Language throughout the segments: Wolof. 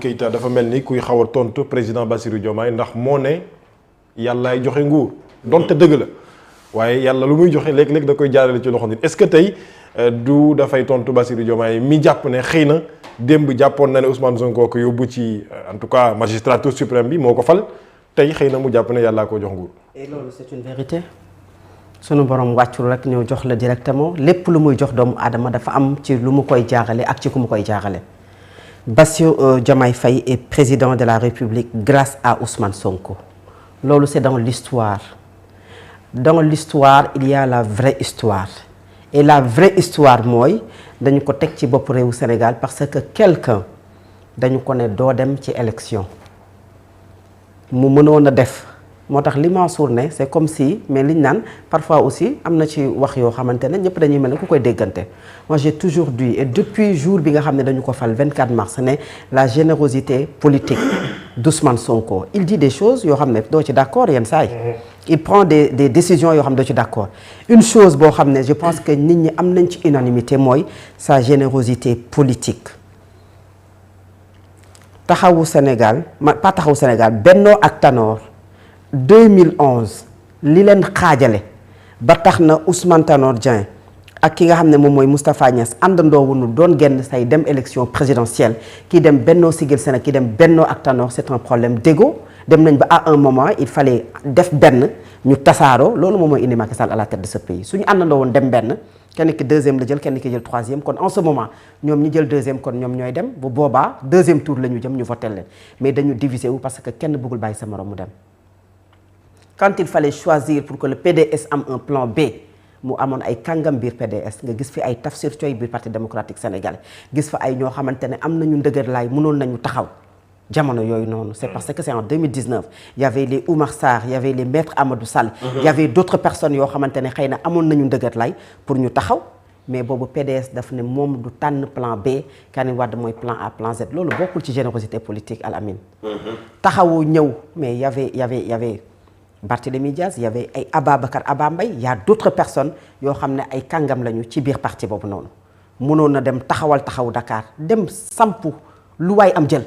Keïta dafa mel ni kuy xaw a tontu président Bassirou Diomaye ndax moo ne yàllaay joxe nguur donte dëgg la waaye yàlla lu muy joxe léeg-léeg da koy jaarale ci loxo nit est-ce que tey du dafay tontu Bassirou Diomaye mi jàpp ne xëy na démb jàppoon na ne Ousmane Sonko ko yóbbu ci en tout cas magistrature suprême bi moo ko fal tey xëy na mu jàpp ne yàllaa ko jox nguur. et loolu c'est une vérité sunu borom wàccul rek ñëw jox la directement lépp lu muy jox doomu aadama dafa am ci lu mu koy jaarale ak ci ku mu koy jaarale. Bassirou Diomaye Faye est président de la République grâce à Ousmane Sonko. Loolu c'est dans l'histoire. Dans l'histoire, il y a la vraie histoire. Et la vraie histoire mooy dañu ko teg ci bopp réewu Sénégal parce que quelqu'un dañu ko ne doo dem ci élection mu mënoon a def moo tax li Mansour ne c'est comme si mais liñ naan parfois aussi am na ci wax yoo xamante ne ñëpp dañuy mel ne ku koy déggante moi j'ai toujours dit et depuis jour bi nga xam ne dañu ko fal 24 mars ne la générosité politique d'Ousmane Sonko il dit des choses yoo xam ne doo ci d'accord yenn saa yi il prend des décisions yoo xam ne doo ci d'accord une chose boo xam ne je pense que nit ñi am nañ ci unanimité mooy sa générosité politique taxawu Sénégal pas taxawu Sénégal Benno ak Tanor 2011 li leen xaajale ba tax na Ousmane Tanor Dieng ak ki nga xam ne moom mooy Moustapha Niasse àndandoo wuñu doon genn say dem élection présidentielle kii dem Benno Siggil Sénégal kii dem Benno ak Tanor c'est un problème d'ego dem nañ ba à un moment il fallait def benn ñu tasaaroo loolu moom mooy indi Macky Sall à la tête de ce pays suñu àndandoo woon dem benn kenn ki deuxième la jël kenn ki jël troisième kon en ce moment ñoom ñi jël deuxième kon ñoom ñooy dem bu boobaa deuxième tour la ñu jëm ñu voté leen mais dañu diviser wu parce que kenn bëggul bàyyi sa morom mu dem. Quand il fallait choisir pour que le PDS am un plan B mu amoon ay kàngam biir PDS nga gis fi ay Tafsir Thioye biir Parti démocratique sénégalais gis fa ay ñoo xamante ne am nañu ndëgër laay mënoon nañu taxaw jamono yooyu noonu c'est parce que c'est en 2019 il y avait les Oumar Sarr il y avait les maîtres Amadou Sall il y avait d'autres personnes yoo xamante ne xëy na amoon nañu ndëgër laay pour ñu taxaw mais boobu PDS daf ne moom du tànn plan B Karim Wade mooy plan A plan Z loolu bokkul ci générosité politique Al Amine taxawu ñëw mais y avait Barthélémy Diaz il y avait ay Ababacar Aba Mbaye il y a d'autres personnes yoo xam ne ay kàngam lañu ci biir parti boobu noonu mënoon na dem taxawu Dakar dem sampu lu waay am jël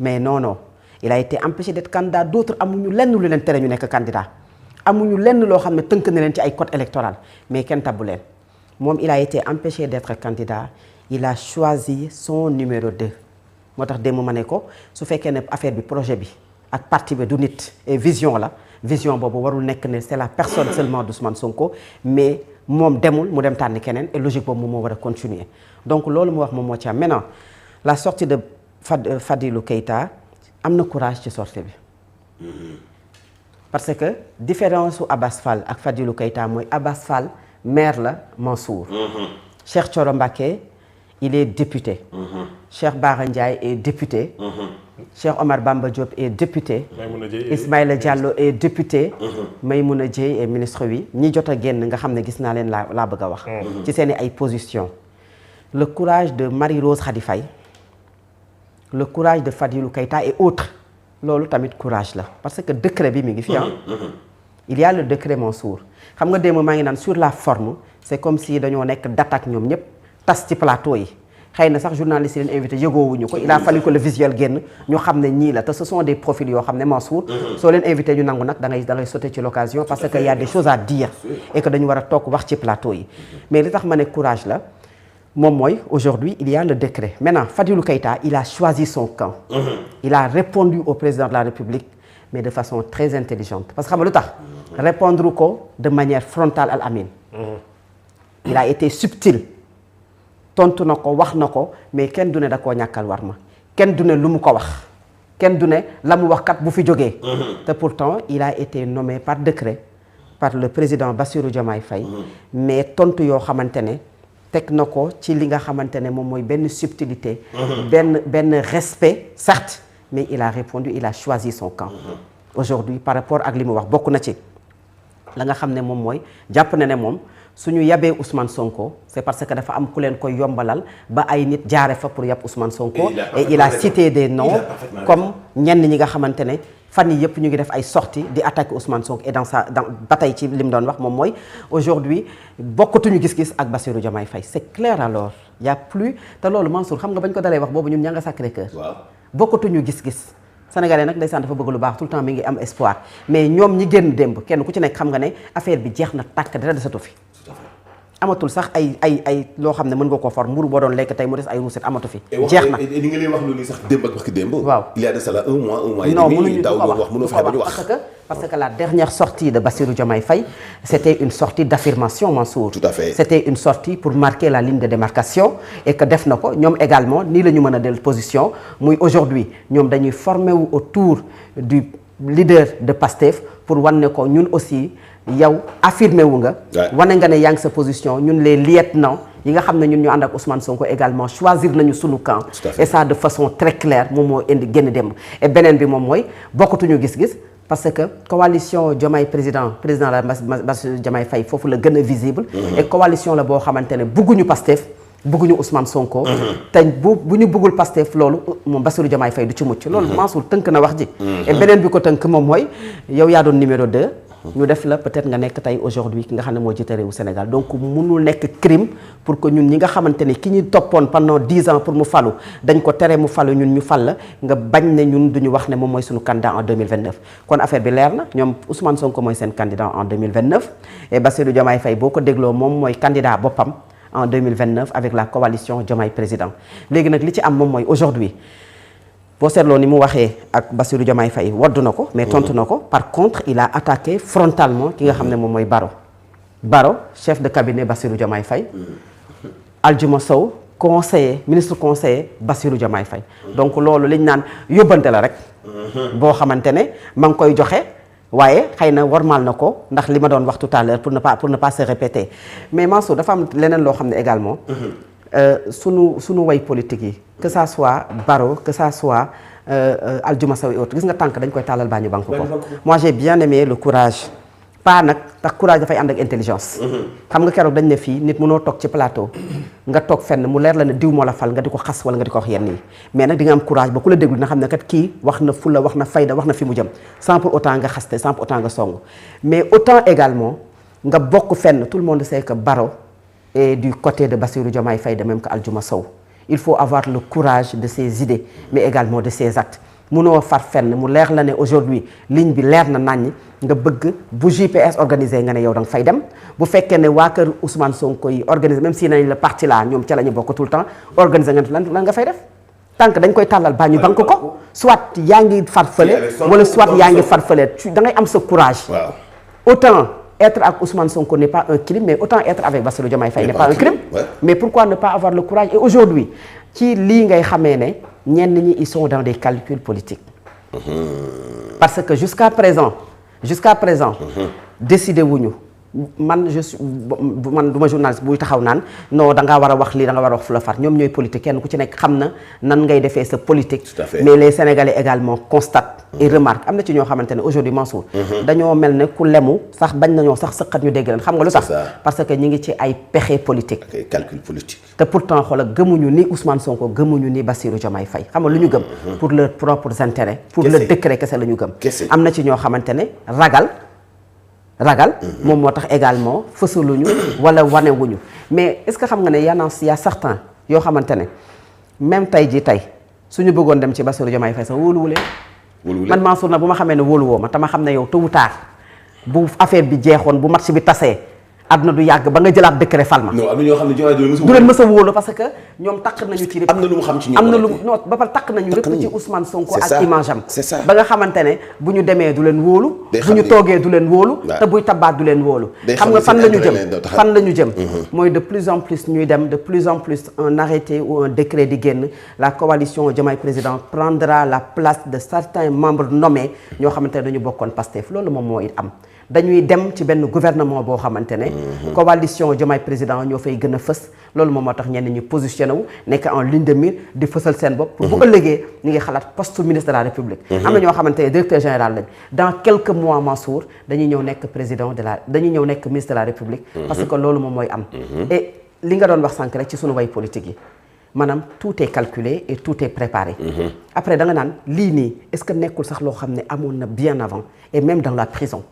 mais non il a été empêché d'être candidat d'autres amuñu lenn lu leen tere ñu nekk candidat amuñu lenn loo xam ne tënk na leen ci ay code électoral mais kenn tabbu leen moom il a été empêché d'être candidat il a choisi son numéro 2 moo tax démb ma ne ko su fekkee ne affaire bi projet bi ak parti bi du nit et vision la vision boobu warul nekk ne c'est la personne seulement d'Ousmane Sonko mais moom demul mu dem tànn keneen et logique boobu moom moo war a continuer donc loolu mu wax moom moo ci am maintenant la sortie de Fadilou Keïta am na courage ci sortie bi parce que différence su Abass Fall ak Fadilou Keïta mooy Abass Fall maire la Mansour Cheikh Thioro Mbacké il est député Cheikh Bara Ndiaye est député Cheikh Omar Bamba Diop est député Ismaïla Diallo est député Maymouna Dieye est ministre wi ñi jot a génn nga xam ne gis naa leen laa bëgg a wax ci seeni ay position le courage de Marie-Rose Khady Faye le courage de Fadilou Keïta et autres loolu tamit courage la parce que décret bi mi ngi fi il y a le décret Mansour xam nga démb maa ngi naan sur la forme c'est comme si dañoo nekk d'attaque ñoom ñëpp tas ci plateau yi xëy na sax journaliste yi leen invité yëgoowuñu ko il a fallu que le visuel génn ñu xam ne ñii la te ce sont des profils yoo xam ne Mansour soo leen invité ñu nangu nag da ngay sauter ci l'occasion parce que y a des choses à dire et que dañu war a toog wax ci plateau yi mais li tax ma ne courage la moom mooy aujourd'hui il y a le décret maintenant Fadilou Keïta il a choisi son camp il a répondu au président de la République mais de façon très intelligente parce que xam nga lu tax répondre ko de manière frontale Al Amine il a été subtil tontu na ko wax na ko mais kenn du ne da koo ñàkkal war ma kenn du ne lu mu ko wax kenn du ne la mu wax kat bu fi jógee te pourtant il a été nommé par décret par le président Bassirou Diomaye Faye mais tontu yoo xamante ne teg na ko ci li nga xamante ne moom mooy benn subtilité benn respect certes mais il a répondu il a choisi son camp aujourd'hui par rapport ak li mu wax bokk na ci la nga xam ne moom mooy jàpp na ne moom suñu yabee Ousmane Sonko c'est parce que dafa am ku leen koy yombalal ba ay nit jaare fa pour yab Ousmane Sonko et il a cité des noms comme ñenn ñi nga xamante ne fan yi yëpp ñu ngi def ay sorties di attaquer Ousmane Sonko et dans ba tey ci li mu doon wax moom mooy aujourd'hui bokkatuñu gis-gis ak Bassirou Diomaye Faye c'est clair alors y a plus te loolu Mansour xam nga bañ ko dalee wax boobu ñun ña nga Sacré-Cœur bokkatuñu gis-gis sénégalais nag ndeysaan dafa bëgg lu baax tout le temps mi ngi am espoir mais ñoom ñi génn démb kenn ku ci nekk xam nga ne affaire bi jeex na tàkk dara desatu fi amatul sax ay loo xam ne mën nga ko for mburu boo doon lekk tey mu des ay ruuset amatu fi jeex na li nga leen wax loolu sax démb ak barki démb waaw il y a de cela un mois et non demi mënuñu daaw ko ñoo wax mënoo fexe ba ñu wax parce que la dernière sortie de Bassirou Diomaye Faye c'était une sortie d'affirmation Mansour. Tout à fait. C'était une sortie pour marquer la ligne de démarcation et que def na ko ñoom également nii la ñu mën a del position muy aujourd'hui ñoom dañuy former wu autour du leader de Pastef pour wan ne ko ñun aussi yow affirmé wu nga wane nga ne yaa ngi sa position ñun les lieutenants yi nga xam ne ñun ñu ànd ak Ousmane Sonko également choisir nañu sunu camp et ça de façon très claire moom moo indi génn démb et beneen bi moom mooy bokkatuñu gis-gis parce que coalition Diomaye président la Bassirou Diomaye Faye foofu la gën a visible et coalition la boo xamante ne bugguñu Pastef bugguñu Ousmane Sonko te bu ñu buggul Pastef loolu moom Bassirou Diomaye Faye du ci mucc loolu Mansour tënk na wax ji et beneen bi ko tënk moom mooy yow yaa doon numéro 2 ñu def la peut-être nga nekk tey aujourd'hui ki nga xam ne moo jiite réewu Sénégal donc mënul nekk crime pour que ñun ñi nga xamante ne ki ñu toppoon pendant 10 ans pour mu falu dañ ko tere mu falu ñun ñu fal la nga bañ ne ñun duñu wax ne moom mooy suñu candidat en 2029 kon affaire bi leer na ñoom Ousmane Sonko mooy seen candidat en 2029 et Bassirou Diomaye Faye boo ko dégloo moom mooy candidat boppam en 2029 avec la coalition Diomaye président léegi nag li ci am moom mooy aujourd'hui boo seetloo ni mu waxee ak Bassirou Diomaye Faye waddu na ko mais tontu na ko par contre il a attaqué frontalement ki nga xam ne moom mooy Baro chef de cabinet Bassirou Diomaye Faye Aldiouma Sow ministre conseiller Bassirou Diomaye Faye donc loolu liñ naan yóbbante la rek boo xamante ne ma ngi koy joxe waaye xëy na warmal na ko ndax li ma doon wax tout à l'heure pour ne pas se répéter mais Mansour dafa am leneen loo xam ne également sunu way politique yi que ça soit Baro que ça soit Aldiouma Sow et autres gis nga tànk dañ koy tàllal baa ñu banque ko moi j'ai bien aimé le courage pas nag tax courage dafay ànd ak intelligence xam nga keroog dañ ne fii nit mënoo toog ci plateau nga toog fenn mu leer la ne diw moo la fal nga di ko xas wala nga di ko wax yenn yi mais nag di nga am courage ba ku la déglu dina xam ne kat kii wax na fulla wax na fayda wax na fi mu jëm sans pour autant nga xaste sans pour autant nga song mais autant également nga bokk fenn tout le monde sait que Baro et du côté de Bassirou Diomaye Faye de même que Aldiouma Sow il faut avoir le courage de ses idées mais également de ses actes munoo far fenn mu leer la ne aujourd'hui ligne bi leer na naññ nga bëgg bu JPS organisé nga ne yow da nga fay dem bu fekkee ne waa kër Ousmane Sonko yi organisé même si nañ la parti là ñoom ca la ñu bokk tout le temps organisé nga lan nga fay def tant que dañ koy tàllal baa ñu banque ko soit yaa ngi farfale wala soit yaa ngi farfale da ngay am sa courage autant être avec Ousmane Sonko n'est pas un crime, mais autant être avec Bassirou Diomaye Faye n'est pas un crime. Ouais. Mais pourquoi ne pas avoir le courage? Et aujourd'hui, ci lii ngay xamee ne ñenn ñi ils sont dans des calculs politiques. Parce que jusqu'à présent décidé wuñu man je suis man du ma journaliste buy taxaw naan non da ngaa war a wax lii da nga war a wax fu la far ñoom ñooy politique kenn ku ci nekk xam na nan ngay defee sa politique. mais les Sénégalais également constatent et remarquent am na ci ñoo xamante ne aujourd'hui Mansour dañoo mel ne ku lemu sax bañ nañoo sax sëqat ñu dégg leen xam nga lu tax parce que ñi ngi ci ay pexe politique calcul politique te pourtant xoolal gëmuñu ni Ousmane Sonko gëmuñu ni Bassirou Diomaye Faye xam nga lu ñu gëm pour leurs propres intérêts pour le décret kese la ñu gëm am na ci ñoo xamante ne ragal moom moo tax également fësaluñu wala wanewuñu mais est-ce que xam nga ne y a certains yoo xamante ne même tey suñu bëggoon dem ci Bassirou Diomaye Faye sax wóoluwulee man Mansour nag bu ma xamee ne wóoluwoo ma te ma xam ne yow tôt ou tard bu affaire bi jeexoon bu match bi tasee àdduna du yàgg ba nga jëlaat décret fal ma. non am na ñoo xam ne du leen mës a wóolu parce que ñoom takk nañu ci. am na lu mu xam ci ñoom am na lu non ba pare takk nañu lépp ci Ousmane Sonko ak image am. c'est ça ba nga xamante ne bu ñu demee du leen wóolu. bu ñu toogee du leen wóolu. te buy tabaat du leen wóolu. xam nga fan la ñu jëm mooy de plus en plus ñuy dem de plus en plus un arrêté ou un décret di génn la coalition Diomaye président prendra la place de certains membres nommés ñoo xamante ne dañu bokkoon Pastef loolu moom moo it am. dañuy dem ci benn gouvernement boo xamante ne coalition Diomaye président ñoo fay gën a fës loolu moom moo tax ñenn ñi positionné wu nekk en ligne de mire di fësal seen bopp pour bu ëllëgee ñu ngi xalaat poste ministre de la République am na ñoo xamante ne directeur général lañ dans quelques mois Mansour dañuy ñëw nekk dañuy ñëw nekk ministre de la République parce que loolu moom mooy am et li nga doon wax sànq rek ci sunu way politique yi maanaam tout est calculé et tout est préparé après da nga naan lii nii est-ce que nekkul sax loo xam ne amoon na bien avant et même dans la prison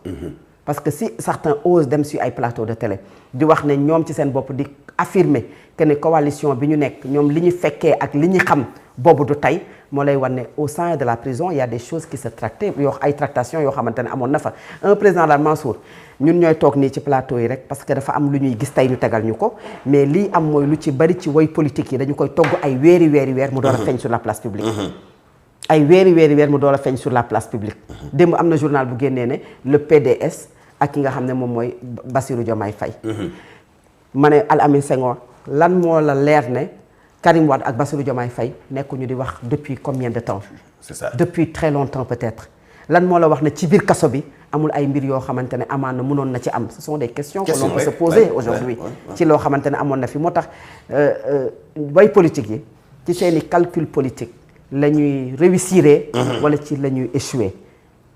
parce que si certains osent dem sur ay plateau de télé di wax ne ñoom ci seen bopp di affirmer que ne coalition bi ñu nekk ñoom li ñu fekkee ak li ñu xam boobu du tey moo lay wan ne au sein de la prison il y a des choses qui se tractaient yoo ay tractations yoo xamante ne amoon na fa un président daal Mansour ñun ñooy toog nii ci plateau yi rek parce que dafa am lu ñuy gis tey ñu tegal ñu ko mais lii am mooy lu ci bari ci way politique yi dañu koy togg ay weeri weer mu door a feeñ sur la place publique ay weeri weer mu door a feeñ sur la place publique démb am na journal bu génnee ne le PDS ak ki nga xam ne moom mooy Bassirou Diomaye Faye ma ne Al Amine Senghor lan moo la leer ne Karim Wade ak Bassirou Diomaye Faye nekkuñu di wax depuis combien de temps c'est ça depuis très longtemps peut-être lan moo la wax ne ci biir kaso bi amul ay mbir yoo xamante ne amaan na mënoon na ci am ce sont des questions que l'on peut se poser aujourd'hui ci loo xamante ne amoon na fi moo tax way politique yi ci seeni calcul politique la ñuy réussir wala ci la ñuy échouer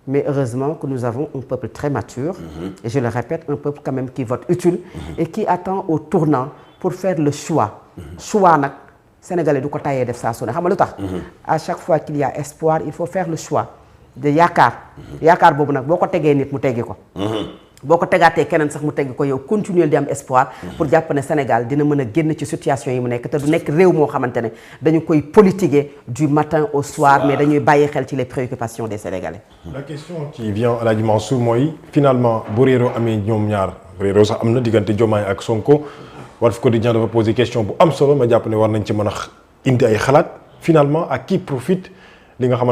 mais heureusement que nous avons un peuple très mature et je le répète un peuple quand même qui vote utile et qui attend au tournant pour faire le choix choix nag sénégalais du ko tayee def saa su ne xam nga lu tax à chaque fois qu'il y a espoir il faut faire le choix de yaakaar boobu nag boo ko tegee nit mu teggi ko boo ko tegaatee keneen sax mu teggi ko yow continuer di am espoir pour jàpp ne Sénégal dina mën a génn ci situation yi mu nekk te du nekk réew moo xamante ne dañu koy politiquer du matin au soir mais dañuy bàyyi xel ci les préoccupations des Sénégalais. La question qui vient à la dimension mooy finalement bu réeroo amee ñoom ñaar réeroo sax am na diggante Diomaye ak Sonko Walf Quotidien dafa poser question bu am solo ma jàpp ne war nañ ci mën a indi ay xalaat finalement à qui profite li nga xam